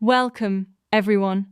Welcome, everyone.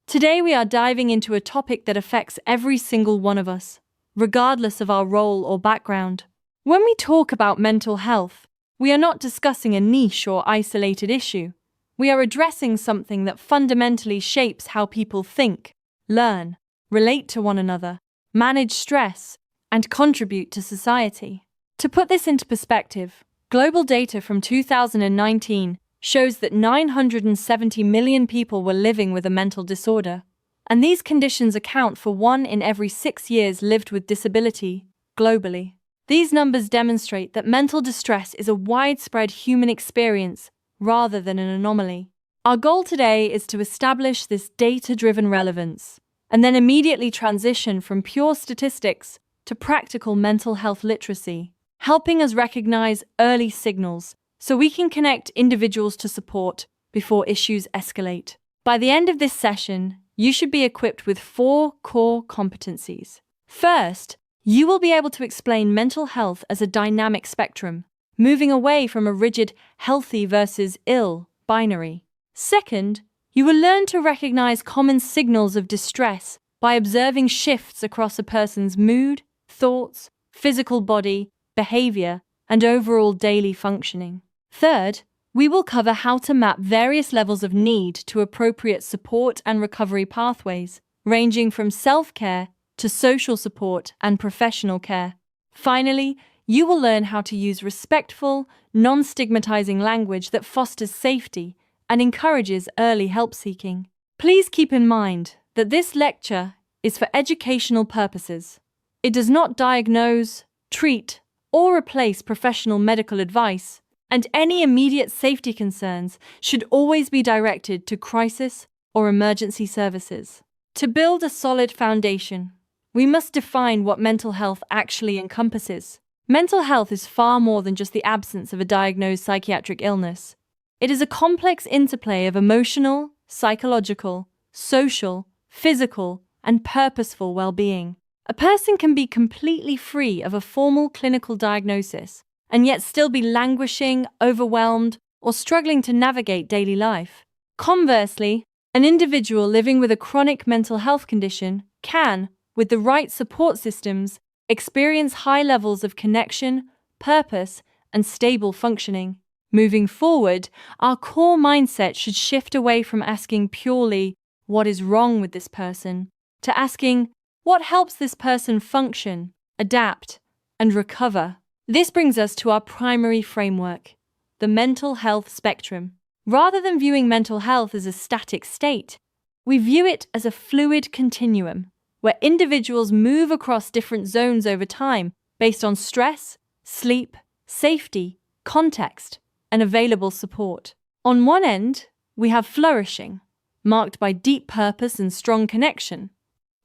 Today we are diving into a topic that affects every single one of us, regardless of our role or background. When we talk about mental health, we are not discussing a niche or isolated issue. We are addressing something that fundamentally shapes how people think, learn, relate to one another, manage stress, and contribute to society. To put this into perspective, global data from 2019 shows that 970 million people were living with a mental disorder, and these conditions account for 1 in every 6 years lived with disability globally. These numbers demonstrate that mental distress is a widespread human experience rather than an anomaly. Our goal today is to establish this data-driven relevance and then immediately transition from pure statistics to practical mental health literacy, helping us recognize early signals so we can connect individuals to support before issues escalate. By the end of this session, you should be equipped with 4 core competencies. First, you will be able to explain mental health as a dynamic spectrum, moving away from a rigid healthy versus ill binary. Second, you will learn to recognize common signals of distress by observing shifts across a person's mood, thoughts, physical body, behavior, and overall daily functioning. Third, we will cover how to map various levels of need to appropriate support and recovery pathways, ranging from self-care to social support and professional care. Finally, you will learn how to use respectful, non-stigmatizing language that fosters safety and encourages early help seeking. Please keep in mind that this lecture is for educational purposes. It does not diagnose, treat, or replace professional medical advice, and any immediate safety concerns should always be directed to crisis or emergency services. To build a solid foundation, we must define what mental health actually encompasses. Mental health is far more than just the absence of a diagnosed psychiatric illness. It is a complex interplay of emotional, psychological, social, physical, and purposeful well-being. A person can be completely free of a formal clinical diagnosis and yet still be languishing, overwhelmed, or struggling to navigate daily life. Conversely, an individual living with a chronic mental health condition can, with the right support systems, experience high levels of connection, purpose, and stable functioning. Moving forward, our core mindset should shift away from asking purely, "What is wrong with this person?" to asking, "What helps this person function, adapt, and recover?" This brings us to our primary framework, the mental health spectrum. Rather than viewing mental health as a static state, we view it as a fluid continuum, where individuals move across different zones over time based on stress, sleep, safety, context, and available support. On one end, we have flourishing, marked by deep purpose and strong connection,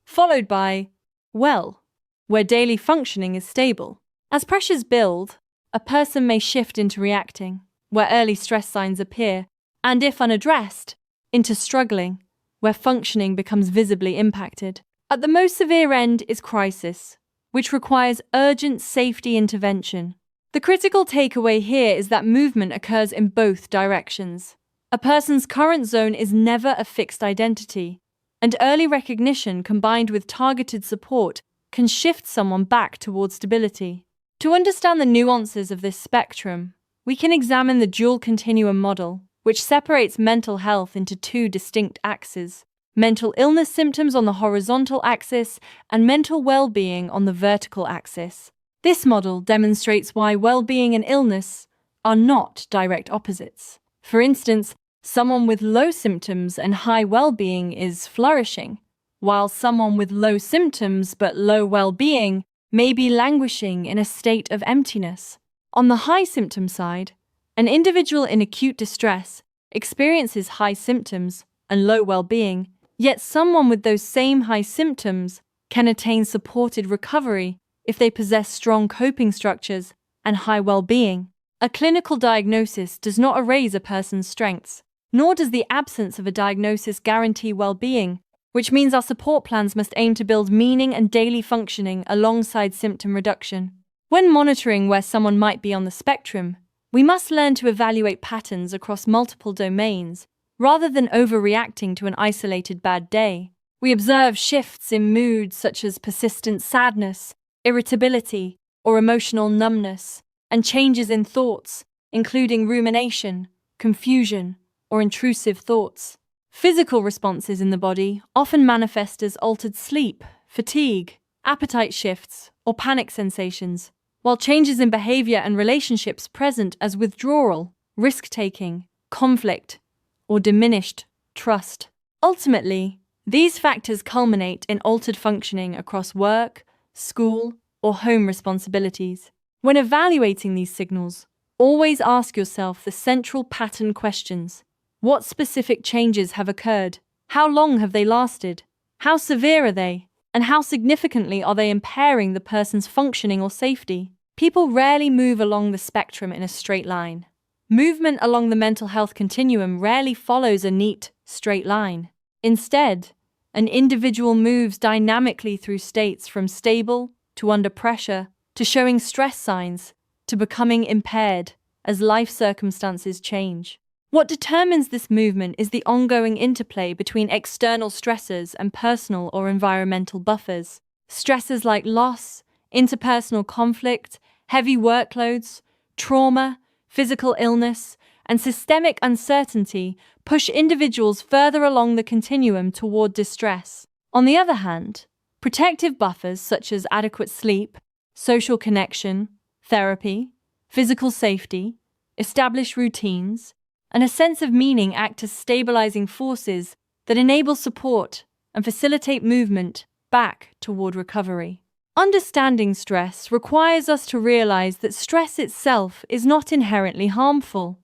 followed by well, where daily functioning is stable. As pressures build, a person may shift into reacting, where early stress signs appear, and if unaddressed, into struggling, where functioning becomes visibly impacted. At the most severe end is crisis, which requires urgent safety intervention. The critical takeaway here is that movement occurs in both directions. A person's current zone is never a fixed identity, and early recognition combined with targeted support can shift someone back towards stability. To understand the nuances of this spectrum, we can examine the dual continuum model, which separates mental health into 2 distinct axes: mental illness symptoms on the horizontal axis and mental well-being on the vertical axis. This model demonstrates why well-being and illness are not direct opposites. For instance, someone with low symptoms and high well-being is flourishing, while someone with low symptoms but low well-being may be languishing in a state of emptiness. On the high symptom side, an individual in acute distress experiences high symptoms and low well-being, yet someone with those same high symptoms can attain supported recovery if they possess strong coping structures and high well-being. A clinical diagnosis does not erase a person's strengths, nor does the absence of a diagnosis guarantee well-being, which means our support plans must aim to build meaning and daily functioning alongside symptom reduction. When monitoring where someone might be on the spectrum, we must learn to evaluate patterns across multiple domains rather than overreacting to an isolated bad day. We observe shifts in moods such as persistent sadness, irritability, or emotional numbness, and changes in thoughts, including rumination, confusion, or intrusive thoughts. Physical responses in the body often manifest as altered sleep, fatigue, appetite shifts, or panic sensations, while changes in behavior and relationships present as withdrawal, risk-taking, conflict, or diminished trust. Ultimately, these factors culminate in altered functioning across work, school, or home responsibilities. When evaluating these signals, always ask yourself the central pattern questions. What specific changes have occurred? How long have they lasted? How severe are they? And how significantly are they impairing the person's functioning or safety? People rarely move along the spectrum in a straight line. Movement along the mental health continuum rarely follows a neat, straight line. Instead, an individual moves dynamically through states from stable to under pressure to showing stress signs to becoming impaired as life circumstances change. What determines this movement is the ongoing interplay between external stressors and personal or environmental buffers. Stressors like loss, interpersonal conflict, heavy workloads, trauma, physical illness, and systemic uncertainty push individuals further along the continuum toward distress. On the other hand, protective buffers such as adequate sleep, social connection, therapy, physical safety, established routines, and a sense of meaning act as stabilizing forces that enable support and facilitate movement back toward recovery. Understanding stress requires us to realize that stress itself is not inherently harmful.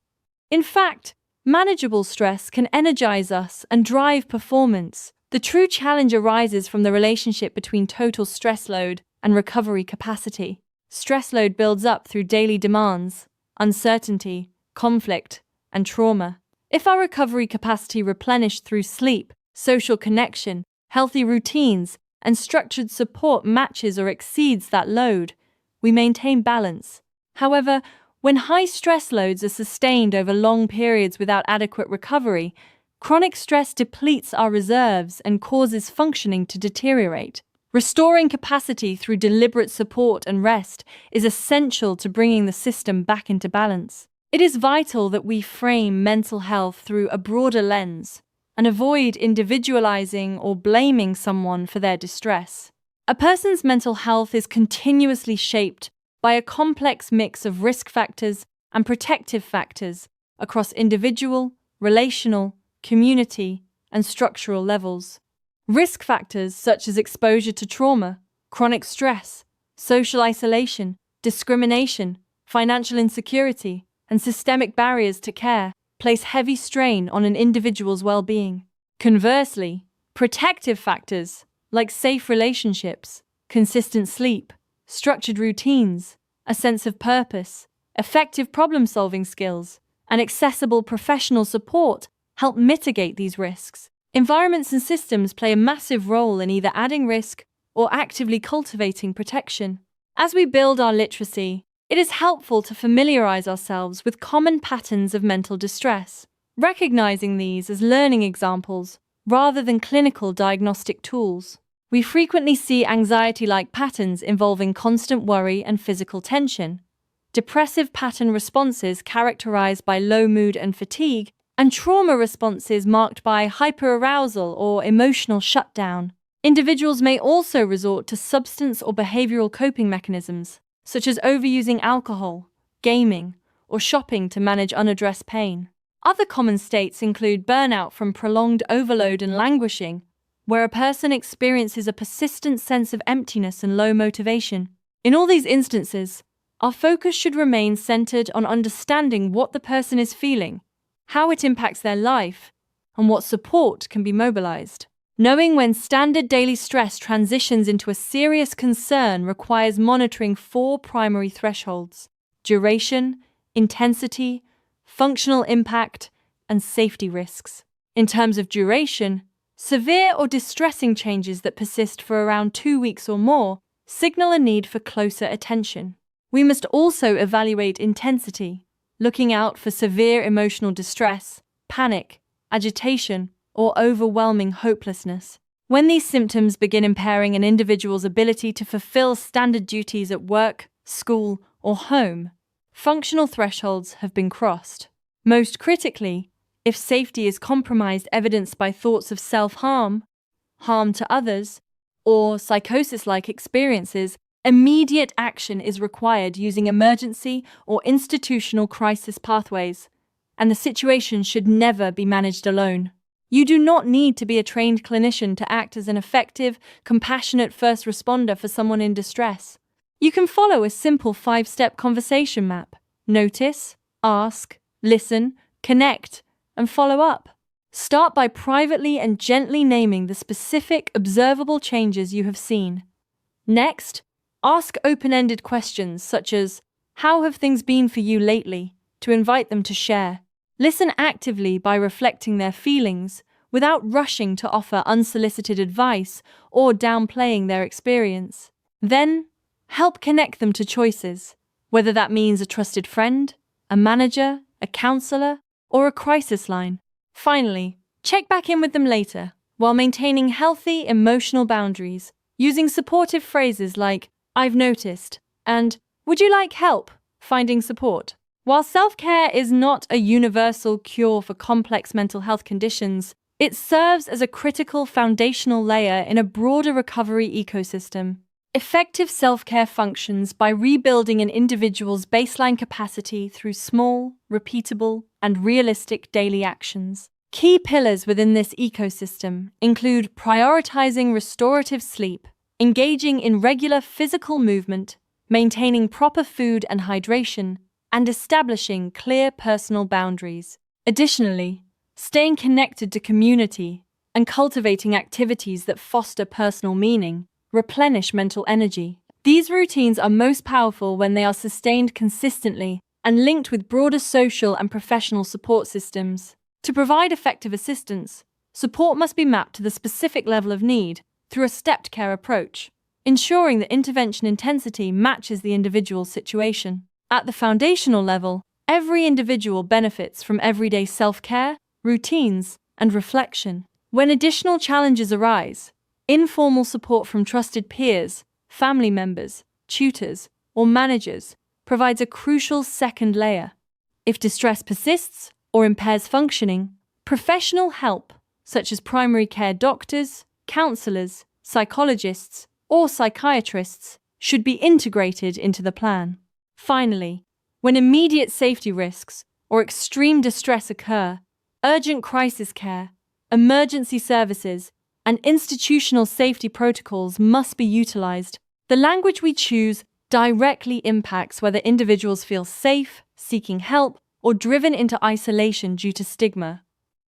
In fact, manageable stress can energize us and drive performance. The true challenge arises from the relationship between total stress load and recovery capacity. Stress load builds up through daily demands, uncertainty, conflict, and trauma. If our recovery capacity replenished through sleep, social connection, healthy routines, and structured support matches or exceeds that load, we maintain balance. However, when high stress loads are sustained over long periods without adequate recovery, chronic stress depletes our reserves and causes functioning to deteriorate. Restoring capacity through deliberate support and rest is essential to bringing the system back into balance. It is vital that we frame mental health through a broader lens and avoid individualizing or blaming someone for their distress. A person's mental health is continuously shaped by a complex mix of risk factors and protective factors across individual, relational, community, and structural levels. Risk factors such as exposure to trauma, chronic stress, social isolation, discrimination, financial insecurity, and systemic barriers to care place heavy strain on an individual's well-being. Conversely, protective factors like safe relationships, consistent sleep, structured routines, a sense of purpose, effective problem-solving skills, and accessible professional support help mitigate these risks. Environments and systems play a massive role in either adding risk or actively cultivating protection. As we build our literacy, it is helpful to familiarize ourselves with common patterns of mental distress, recognizing these as learning examples rather than clinical diagnostic tools. We frequently see anxiety-like patterns involving constant worry and physical tension, depressive pattern responses characterized by low mood and fatigue, and trauma responses marked by hyperarousal or emotional shutdown. Individuals may also resort to substance or behavioral coping mechanisms, such as overusing alcohol, gaming, or shopping to manage unaddressed pain. Other common states include burnout from prolonged overload and languishing, where a person experiences a persistent sense of emptiness and low motivation. In all these instances, our focus should remain centered on understanding what the person is feeling, how it impacts their life, and what support can be mobilized. Knowing when standard daily stress transitions into a serious concern requires monitoring 4 primary thresholds: duration, intensity, functional impact, and safety risks. In terms of duration, severe or distressing changes that persist for around 2 weeks or more signal a need for closer attention. We must also evaluate intensity, looking out for severe emotional distress, panic, agitation, or overwhelming hopelessness. When these symptoms begin impairing an individual's ability to fulfill standard duties at work, school, or home, functional thresholds have been crossed. Most critically, if safety is compromised, evidenced by thoughts of self-harm, harm to others, or psychosis-like experiences, immediate action is required using emergency or institutional crisis pathways, and the situation should never be managed alone. You do not need to be a trained clinician to act as an effective, compassionate first responder for someone in distress. You can follow a simple 5-step conversation map: notice, ask, listen, connect, and follow up. Start by privately and gently naming the specific, observable changes you have seen. Next, ask open-ended questions such as, "How have things been for you lately?" to invite them to share. Listen actively by reflecting their feelings without rushing to offer unsolicited advice or downplaying their experience. Then, help connect them to choices, whether that means a trusted friend, a manager, a counselor, or a crisis line. Finally, check back in with them later while maintaining healthy emotional boundaries, using supportive phrases like, "I've noticed," and "Would you like help finding support?" While self-care is not a universal cure for complex mental health conditions, it serves as a critical foundational layer in a broader recovery ecosystem. Effective self-care functions by rebuilding an individual's baseline capacity through small, repeatable, and realistic daily actions. Key pillars within this ecosystem include prioritizing restorative sleep, engaging in regular physical movement, maintaining proper food and hydration, and establishing clear personal boundaries. Additionally, staying connected to community and cultivating activities that foster personal meaning replenish mental energy. These routines are most powerful when they are sustained consistently and linked with broader social and professional support systems. To provide effective assistance, support must be mapped to the specific level of need through a stepped care approach, ensuring that intervention intensity matches the individual's situation. At the foundational level, every individual benefits from everyday self-care, routines, and reflection. When additional challenges arise, informal support from trusted peers, family members, tutors, or managers provides a crucial second layer. If distress persists or impairs functioning, professional help, such as primary care doctors, counselors, psychologists, or psychiatrists, should be integrated into the plan. Finally, when immediate safety risks or extreme distress occur, urgent crisis care, emergency services, and institutional safety protocols must be utilized. The language we choose directly impacts whether individuals feel safe, seeking help, or driven into isolation due to stigma.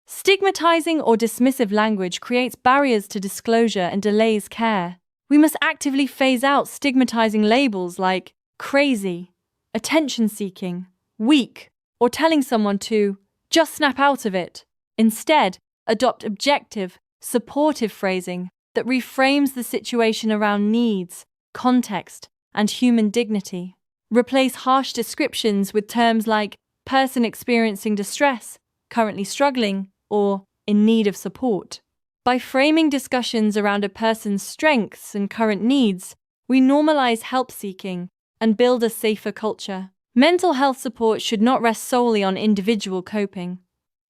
Stigmatizing or dismissive language creates barriers to disclosure and delays care. We must actively phase out stigmatizing labels like crazy, attention-seeking, weak, or telling someone to just snap out of it. Instead, adopt objective, supportive phrasing that reframes the situation around needs, context, and human dignity. Replace harsh descriptions with terms like person experiencing distress, currently struggling, or in need of support. By framing discussions around a person's strengths and current needs, we normalize help seeking and build a safer culture. Mental health support should not rest solely on individual coping.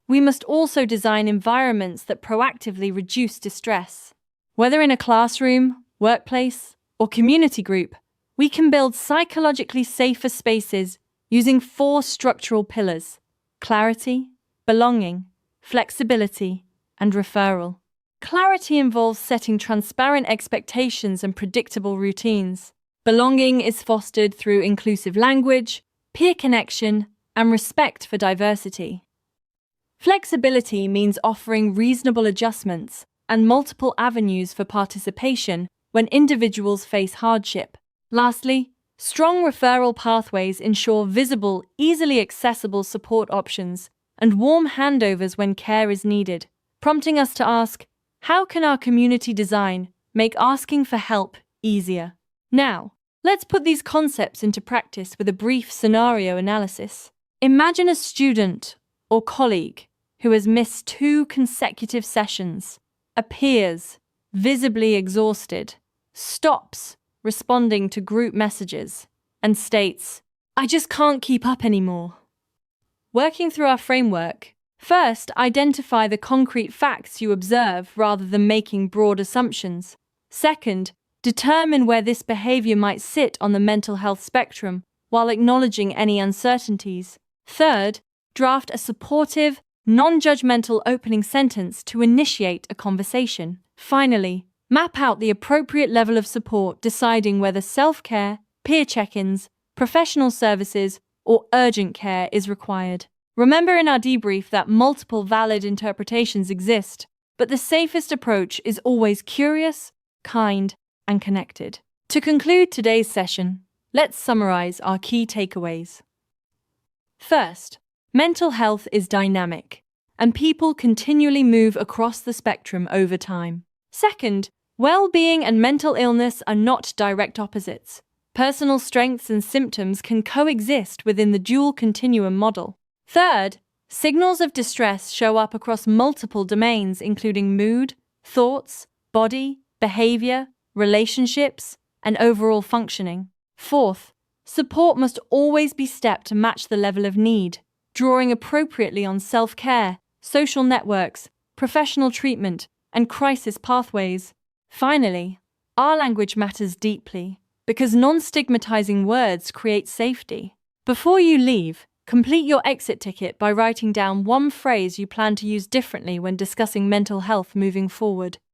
We must also design environments that proactively reduce distress. Whether in a classroom, workplace, or community group, we can build psychologically safer spaces using 4 structural pillars: clarity, belonging, flexibility, and referral. Clarity involves setting transparent expectations and predictable routines. Belonging is fostered through inclusive language, peer connection, and respect for diversity. Flexibility means offering reasonable adjustments and multiple avenues for participation when individuals face hardship. Lastly, strong referral pathways ensure visible, easily accessible support options and warm handovers when care is needed, prompting us to ask, how can our community design make asking for help easier? Now, let's put these concepts into practice with a brief scenario analysis. Imagine a student or colleague who has missed 2 consecutive sessions, appears visibly exhausted, stops responding to group messages, and states, "I just can't keep up anymore." Working through our framework, first, identify the concrete facts you observe rather than making broad assumptions. Second, determine where this behavior might sit on the mental health spectrum while acknowledging any uncertainties. Third, draft a supportive, non-judgmental opening sentence to initiate a conversation. Finally, map out the appropriate level of support, deciding whether self-care, peer check-ins, professional services, or urgent care is required. Remember in our debrief that multiple valid interpretations exist, but the safest approach is always curious, kind, and connected. To conclude today's session, let's summarize our key takeaways. First, mental health is dynamic, and people continually move across the spectrum over time. Second, well-being and mental illness are not direct opposites. Personal strengths and symptoms can coexist within the dual continuum model. Third, signals of distress show up across multiple domains, including mood, thoughts, body, behavior, relationships, and overall functioning. Fourth, support must always be stepped to match the level of need, drawing appropriately on self-care, social networks, professional treatment, and crisis pathways. Finally, our language matters deeply because non-stigmatizing words create safety. Before you leave, complete your exit ticket by writing down one phrase you plan to use differently when discussing mental health moving forward.